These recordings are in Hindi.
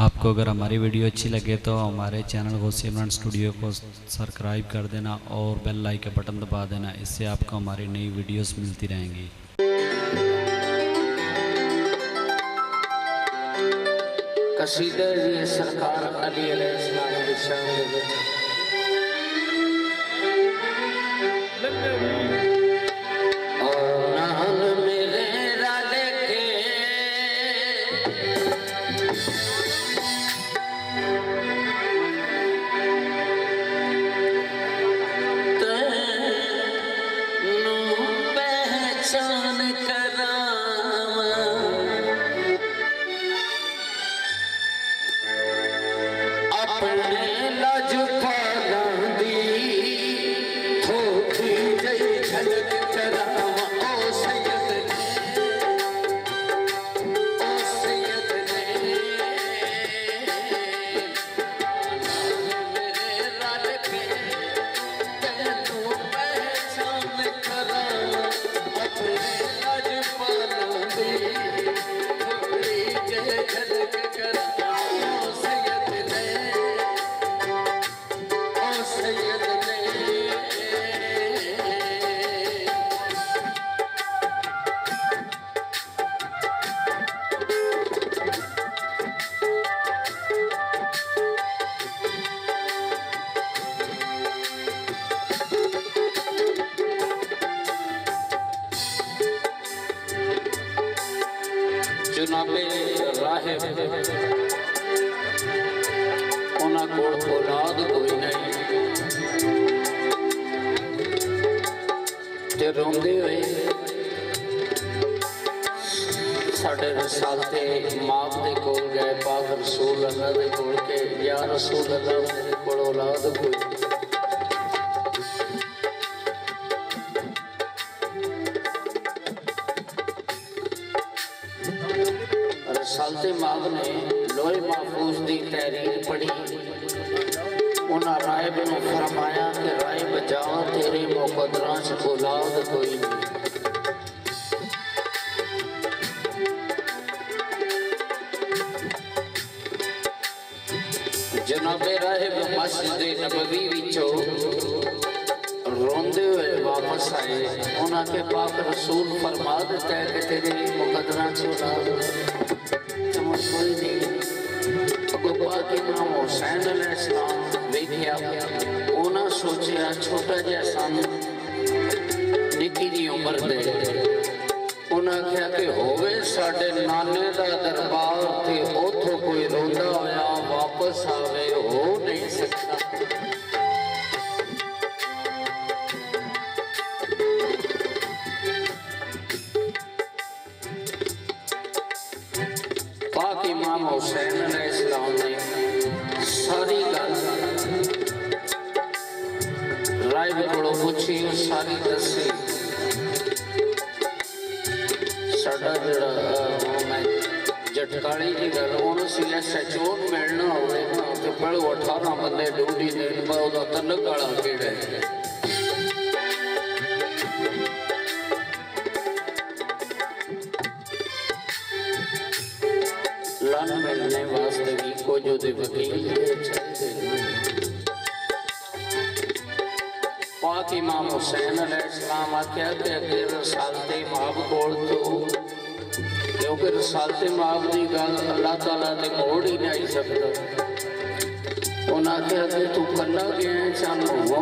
आपको अगर हमारी वीडियो अच्छी लगे तो हमारे चैनल गौसी इमरान स्टूडियो को सब्सक्राइब कर देना और बेल लाइक का बटन दबा देना। इससे आपको हमारी नई वीडियोस मिलती रहेंगी। कसीदा जी सरकार अली अलैहिस्सलाम की शान में जनाबे राहिब उन्हां कोल औलाद कोई नहीं ते रोंदे हुए साडे रसालते माप दे कोल गए। पाक रसूल अल्लाह दे कोल के या रसूल अल्लाह मेरे कोल औलाद कोई। रसालते माब ने लोहे महफूज की तहरीर पढ़ी। उन्हें राहिब ने फरमाया कि राहिब जा तेरे मुकद्दरां च औलाद कोई नहीं। जनाबे राहिब मस्जिद नबवी विचों रोंदे हुए वापस आए। उन्हें के पाक रसूल फरमा दिता है कि तेरे मुकद्दरां च औलाद कोई नहीं। पाक इमाम हुसैन अलैहिस्सलाम वेख्या, उन्हें सोचा छोटा जिहा सन निक्की जी उम्र दे। उन्हें आख्या कि होवे साडे नाने दा दरबार ते उथों कोई रोंदा होया वापस आवे, हो नहीं सकता। पाक इमाम हुसैन अलैहिस्सलाम ने सारी गल राहिब कोलों पूछी, सारी दसी। साडा जिहड़ा मैं जटकाली की गल उन्होंने सी सचोन मिलना होवे ना तो पहले 18 बंदे ड्यूटी देन बाद तलक वाला केड़ा है। लन मिलने वास्ते भी को जो दे वकील पाक इमाम हुसैन अलैहिस्सलाम आख्या कि अगे रसालते माब कोल तो क्योंकि रसालते माब की गल अल्लाह ताला ने मोड़ ही नहीं सकता। उन्हें आख्या कि तू कला गया चल हो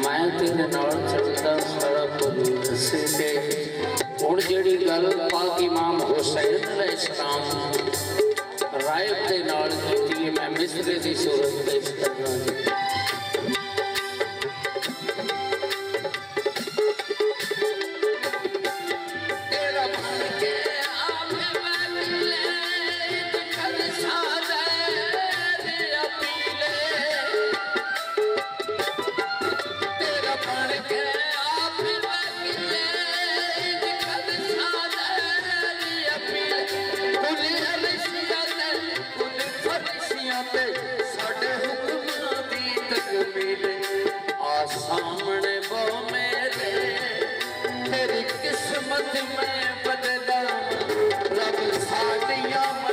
मैं तेरे नाल चलता सारा कुछ दसे ते हुण जिहड़ी गल पाक इमाम हुसैन अलैहिस्सलाम राहिब दे नाल कीती मैं मिसरे दी सूरत पेश करना। सामने वो मेरे तेरी किस्मत में बदला रब साड़ियां